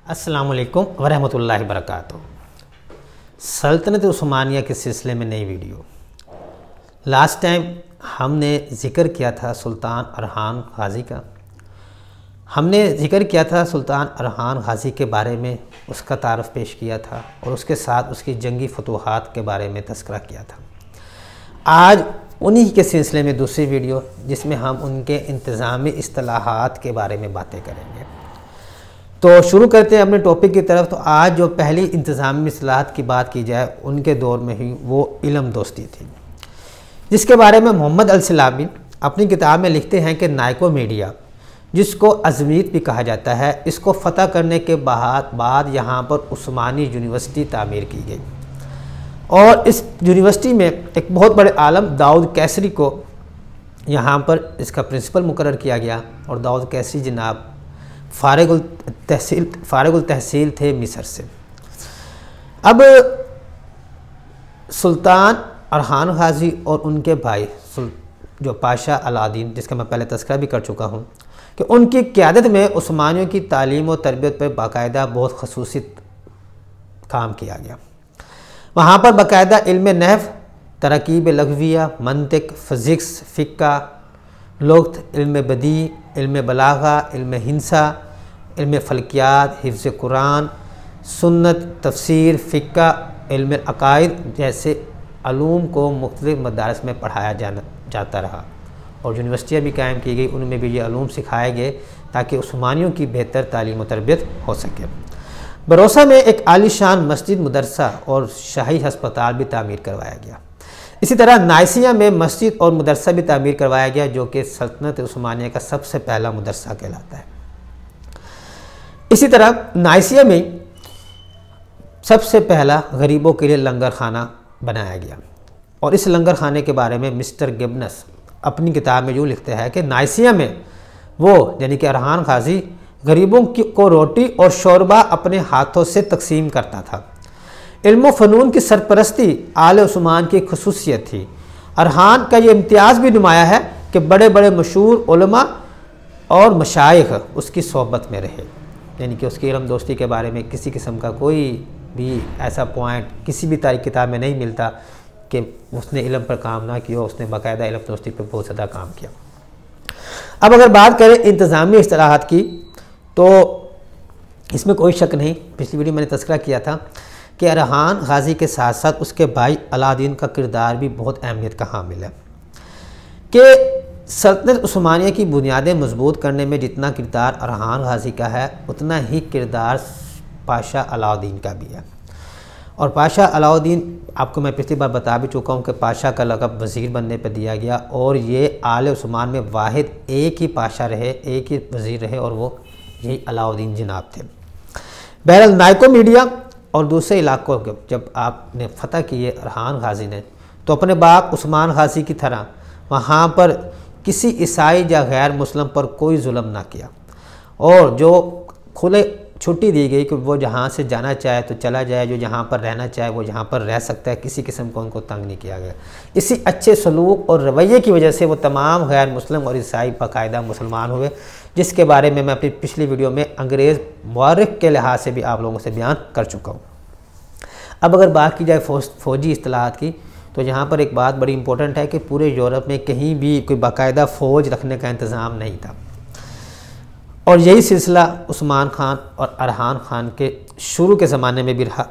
अस्सलाम वालेकुम वरहमतुल्लाहि वबरकातुहू। सल्तनत उस्मानिया के सिलसिले में नई वीडियो। लास्ट टाइम हमने ज़िक्र किया था सुल्तान अरहान गाज़ी का। हमने ज़िक्र किया था सुल्तान अरहान गाज़ी के बारे में, उसका तारफ़ पेश किया था और उसके साथ उसकी जंगी फतूहात के बारे में तज़किरा किया था। आज उन्हीं के सिलसिले में दूसरी वीडियो, जिसमें हम उनके इंतज़ामी इस्तिलाहात के बारे में बातें करेंगे। तो शुरू करते हैं अपने टॉपिक की तरफ। तो आज जो पहली इंतज़ामी इस्तिलाहात की बात की जाए, उनके दौर में ही वो इल्म दोस्ती थी, जिसके बारे में मोहम्मद अल-सलामी अपनी किताब में लिखते हैं कि नाइकोमीडिया, जिसको अज़मीत भी कहा जाता है, इसको फ़तह करने के बाद यहाँ पर उस्मानी यूनिवर्सिटी तामीर की गई और इस यूनिवर्सिटी में एक बहुत बड़े आलम दाऊद कैसरी को यहाँ पर इसका प्रिंसिपल मुकर्रर किया गया। और दाऊद कैसरी जनाब फ़ारिगुल तहसील थे मिस्र से। अब सुल्तान अरहान गाज़ी और उनके भाई जो पाशा अलादीन, जिसका मैं पहले तज़किरा भी कर चुका हूँ, कि उनकी क़यादत में उस्मानियों की तालीम और तरबियत पर बाकायदा बहुत ख़ुसूसी काम किया गया। वहाँ पर बाकायदा इल्म नहव, तरकीब लग़विया, मंतिक, फ़िज़िक्स, फ़िक़्ह, लुग़त, इल्म बदी, इल्म बलागा, इल्म हिंसा, इल्म फ़ल्कियात, हिफ्ज़ कुरान, सुन्नत, तफ़सीर, फ़िक़्ह, इल्म अक़ाइद जैसे अलूम को मुख्तलिफ़ मदारिस में पढ़ाया जाता रहा और यूनिवर्सिटियाँ भी कायम की गई। उनमें भी ये अलूम सिखाए गए ताकि उस्मानियों की बेहतर तालीम और तरबियत हो सके। बरोसा में एक आलीशान मस्जिद, मदरसा और शाही हस्पताल भी तामीर करवाया गया। इसी तरह नाइसिया में मस्जिद और मदरसा भी तामीर करवाया गया, जो कि सल्तनत उस्मानिया का सबसे पहला मदरसा कहलाता है। इसी तरह नाइसिया में सबसे पहला गरीबों के लिए लंगर खाना बनाया गया और इस लंगर खाने के बारे में मिस्टर गिब्बन्स अपनी किताब में यूँ लिखते हैं कि नाइसिया में वो यानी कि अरहान गाज़ी गरीबों को रोटी और शोरबा अपने हाथों से तकसीम करता था। इल्म फ़नून की सरपरस्ती आले उस्मान की खुसूसियत थी। अरहान का ये इम्तियाज़ भी नुमाया है कि बड़े बड़े मशहूर उलमा और मशाइख उसकी सोहबत में रहे, यानी कि उसकी इल्म दोस्ती के बारे में किसी किस्म का कोई भी ऐसा पॉइंट किसी भी तारीख़ किताब में नहीं मिलता कि उसने इल्म पर काम ना किया। उसने बाकायदा इल्म दोस्ती पर बहुत ज़्यादा काम किया। अब अगर बात करें इंतज़ामी इस्तिलाहात की, तो इसमें कोई शक नहीं, पिछली वीडियो मैंने तज़किरा किया था कि अरहान गाज़ी के साथ साथ उसके भाई अलादीन का किरदार भी बहुत अहमियत का हामिल है कि सल्तनत उस्मानिया की बुनियादें मजबूत करने में जितना किरदार अरहान गाज़ी का है, उतना ही किरदार पाशा अलाउद्दीन का भी है। और पाशा अलाउद्दीन, आपको मैं पिछली बार बता भी चुका हूँ कि पाशा का लक़ब वज़ीर बनने पर दिया गया और ये आले उस्मान में वाहिद एक ही पाशा रहे, एक ही वज़ीर रहे और वो यही अलाउद्दीन जनाब थे। बहरहाल नाइकोमीडिया और दूसरे इलाकों के जब आपने फ़तह किए अरहान गाज़ी ने, तो अपने बाप उस्मान गाज़ी की तरह वहाँ पर किसी ईसाई या गैर मुस्लिम पर कोई जुल्म ना किया और जो खुले छुट्टी दी गई कि वो जहाँ से जाना चाहे तो चला जाए, जो जहाँ पर रहना चाहे वो यहाँ पर रह सकता है, किसी किस्म को उनको तंग नहीं किया गया। इसी अच्छे सलूक और रवैये की वजह से वो तमाम गैर मुस्लिम और ईसाई बाकायदा मुसलमान हुए, जिसके बारे में मैं अपनी पिछली वीडियो में अंग्रेज़ मौरख़ के लिहाज से भी आप लोगों से बयान कर चुका हूँ। अब अगर बात की जाए फ़ौजी इस्तिलाहात की, तो यहाँ पर एक बात बड़ी इंपॉर्टेंट है कि पूरे यूरोप में कहीं भी कोई बाकायदा फ़ौज रखने का इंतज़ाम नहीं था और यही सिलसिला उस्मान खान और अरहान खान के शुरू के ज़माने में भी रहा।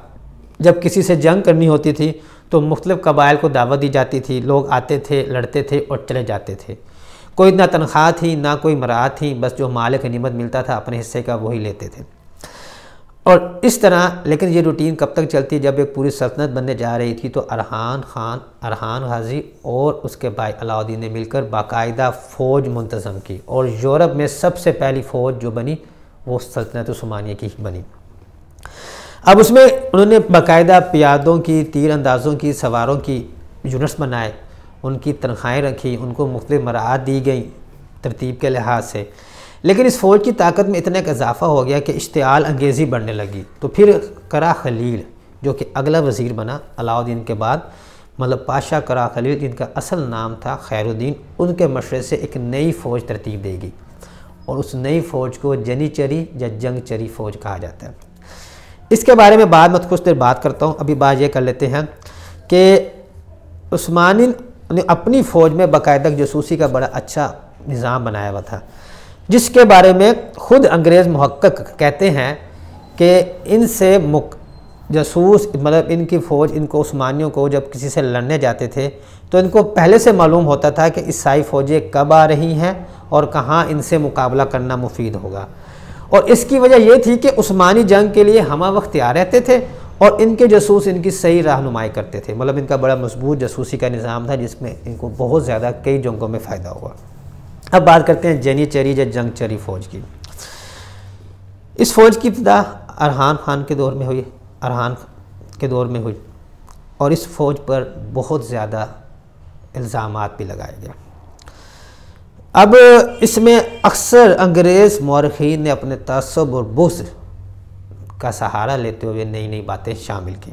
जब किसी से जंग करनी होती थी तो मुख्तलिफ़ कबाइल को दावत दी जाती थी, लोग आते थे, लड़ते थे और चले जाते थे। कोई ना तनख्वाह थी ना कोई मराहत थी, बस जो माल गनीमत मिलता था अपने हिस्से का वही लेते थे और इस तरह। लेकिन ये रूटीन कब तक चलती, जब एक पूरी सल्तनत बनने जा रही थी तो अरहान गाज़ी और उसके भाई अलाउद्दीन ने मिलकर बाकायदा फ़ौज मुंतज़म की और यूरोप में सबसे पहली फ़ौज जो बनी वो सल्तनत उस्मानिया की ही बनी। अब उसमें उन्होंने बाकायदा पियादों की, तीर अंदाज़ों की, सवारों की यूनिट्स बनाए, उनकी तनख्वाहें रखी, उनको मुख्तलिफ़ मराहत दी गई तरतीब के लिहाज से। लेकिन इस फ़ौज की ताकत में इतना इजाफ़ा हो गया कि इश्तिआल अंगेज़ी बढ़ने लगी। तो फिर करा खलील, जो कि अगला वज़ीर बना अलाउद्दीन के बाद, मतलब पाशा करा खलील, जिनका असल नाम था खैरुद्दीन, उनके मशवरे से एक नई फ़ौज तरतीब देगी और उस नई फ़ौज को जनीचरी या जंगचरी फ़ौज कहा जाता है। इसके बारे में बाद में कुछ देर बात करता हूँ। अभी बात ये कर लेते हैं कि उस्मानी ने अपनी फ़ौज में बाकायदा जासूसी का बड़ा अच्छा निज़ाम बनाया हुआ था, जिसके बारे में ख़ुद अंग्रेज़ मुहक्क़िक़ कहते हैं कि इनसे जासूस मतलब इनकी फ़ौज इनको उस्मानियों को जब किसी से लड़ने जाते थे तो इनको पहले से मालूम होता था कि ईसाई फ़ौजें कब आ रही हैं और कहाँ इनसे मुकाबला करना मुफीद होगा। और इसकी वजह यह थी कि उस्मानी जंग के लिए हम वक्त तैयार रहते थे और इनके जासूस इनकी सही रहनुमाई करते थे। मतलब इनका बड़ा मजबूत जासूसी का निज़ाम था जिसमें इनको बहुत ज़्यादा कई जंगों में फ़ायदा हुआ। अब बात करते हैं जनीचरी या जंगचरी फ़ौज की। इस फ़ौज की इब्तिदा अरहान खान के दौर में हुई, और इस फ़ौज पर बहुत ज़्यादा इल्ज़ामात भी लगाए गए। अब इसमें अक्सर अंग्रेज़ मौरख़ीन ने अपने तअस्सुब और बुग़्ज़ का सहारा लेते हुए नई नई बातें शामिल की।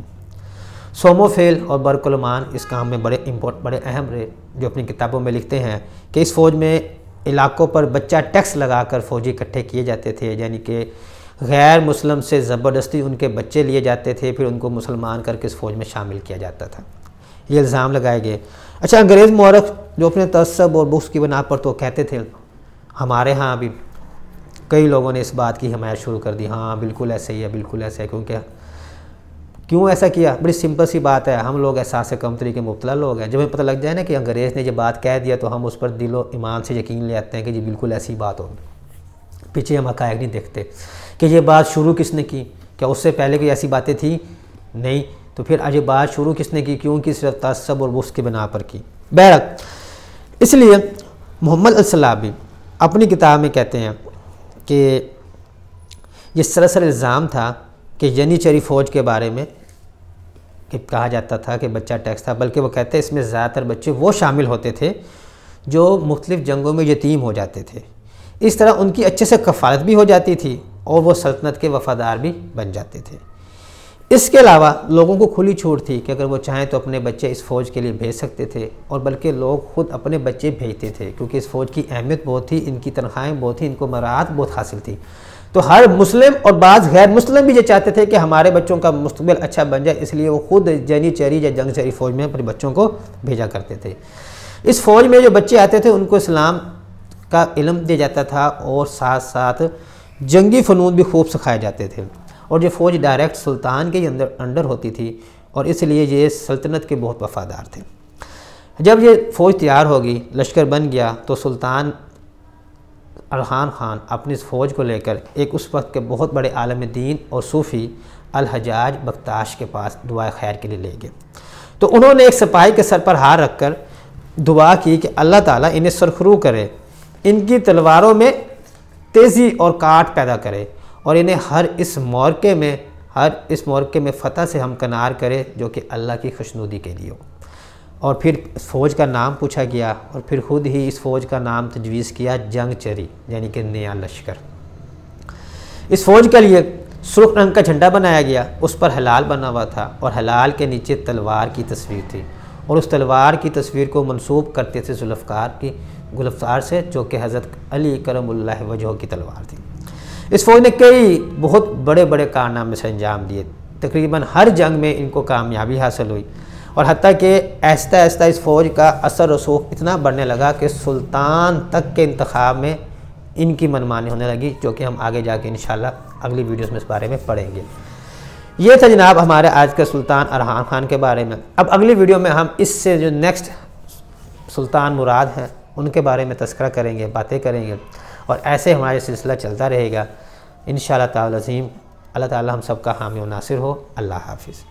सोमोफेल और बरकुलमान इस काम में बड़े अहम रहे, जो अपनी किताबों में लिखते हैं कि इस फ़ौज में इलाकों पर बच्चा टैक्स लगाकर फ़ौजी इकट्ठे किए जाते थे, यानी कि गैर मुस्लिम से ज़बरदस्ती उनके बच्चे लिए जाते थे, फिर उनको मुसलमान करके इस फ़ौज में शामिल किया जाता था। ये इल्ज़ाम लगाए गए। अच्छा, अंग्रेज़ मौरख़ जो अपने तअस्सुब और बुग़्ज़ की बना पर तो कहते थे, हमारे यहाँ भी कई लोगों ने इस बात की हिमायत शुरू कर दी, हाँ बिल्कुल ऐसे ही है, बिल्कुल ऐसे है। क्यों ऐसा किया? बड़ी सिंपल सी बात है, हम लोग एहसास कमतरी के मुब्तला लोग हैं। जब हमें पता लग जाए ना कि अंग्रेज़ ने ये बात कह दिया तो हम उस पर दिलो ईमान से यकीन ले आते हैं कि जी बिल्कुल ऐसी बात होगी। पीछे हम हक़ाइक़ नहीं देखते कि ये बात शुरू किसने की, क्या उससे पहले कोई ऐसी बातें थी? नहीं। तो फिर आज ये बात शुरू किसने की? क्योंकि सिर्फ तअस्सुब और बुग़्ज़ की बिना पर की। बहरहाल, इसलिए मोहम्मद अल-सलाबी अपनी किताब में कहते हैं कि ये सरासर इल्ज़ाम था कि जनीचरी फ़ौज के बारे में कि कहा जाता था कि बच्चा टैक्स था, बल्कि वो कहते हैं इसमें ज़्यादातर बच्चे वो शामिल होते थे जो मुख्तलिफ़ जंगों में यतीम हो जाते थे। इस तरह उनकी अच्छे से कफ़ालत भी हो जाती थी और वो सल्तनत के वफ़ादार भी बन जाते थे। इसके अलावा लोगों को खुली छूट थी कि अगर वो चाहें तो अपने बच्चे इस फ़ौज के लिए भेज सकते थे, और बल्कि लोग ख़ुद अपने बच्चे भेजते थे क्योंकि इस फ़ौज की अहमियत बहुत थी, इनकी तनख्वाहें बहुत थी, इनको मराहत बहुत हासिल थी। तो हर मुस्लिम और बाज़ गैर मुस्लिम भी ये चाहते थे कि हमारे बच्चों का मुस्तक़बिल अच्छा बन जाए, इसलिए वो ख़ुद जनीचरी या जंगचरी फ़ौज में अपने बच्चों को भेजा करते थे। इस फ़ौज में जो बच्चे आते थे उनको इस्लाम का इल्म दिया जाता था और साथ साथ जंगी फ़नून भी खूब सिखाए जाते थे, और ये फ़ौज डायरेक्ट सुल्तान के ही अंडर होती थी और इसलिए ये सल्तनत के बहुत वफ़ादार थे। जब ये फ़ौज तैयार होगी, लश्कर बन गया, तो सुल्तान अरहान खान अपनी इस फ़ौज को लेकर एक उस वक्त के बहुत बड़े आलम दीन और सूफ़ी अल-हज्जाज बख्ताश के पास दुआ खैर के लिए ले गए। तो उन्होंने एक सिपाही के सर पर हाथ रखकर दुआ की कि अल्लाह ताला इन्हें सरखरू करे, इनकी तलवारों में तेज़ी और काट पैदा करे और इन्हें हर इस मौक़े में फ़तह से हमकनार करे जो कि अल्लाह की खुशनुदी के लिए हो। और फिर फ़ौज का नाम पूछा गया और फिर ख़ुद ही इस फ़ौज का नाम तजवीज़ किया जंगचरी, यानी कि नया लश्कर। इस फ़ौज के लिए सुर्ख रंग का झंडा बनाया गया, उस पर हलाल बना हुआ था और हलाल के नीचे तलवार की तस्वीर थी, और उस तलवार की तस्वीर को मंसूब करते थे जुल्फ़कार से, जो कि हज़रत अली करमुल्लाह वजह की तलवार थी। इस फ़ौज ने कई बहुत बड़े बड़े कारनामे से अंजाम दिए, तकरीबन हर जंग में इनको कामयाबी हासिल हुई, और हत्ता कि आहिस्ता आहिस्ता इस फ़ौज का असर रसूख इतना बढ़ने लगा कि सुल्तान तक के इंतखाब में इनकी मनमानी होने लगी, जो कि हम आगे जाके इंशाल्लाह अगली वीडियोस में इस बारे में पढ़ेंगे। ये था जनाब हमारे आज के सुल्तान अरहान खान के बारे में। अब अगली वीडियो में हम इससे जो नेक्स्ट सुल्तान मुराद हैं उनके बारे में तज़किरा करेंगे, बातें करेंगे, और ऐसे हमारा सिलसिला चलता रहेगा इंशाअल्लाह ताला अज़ीम। अल्लाह ताला हम सब का हामी और नासिर हो। अल्लाह हाफ़िज़।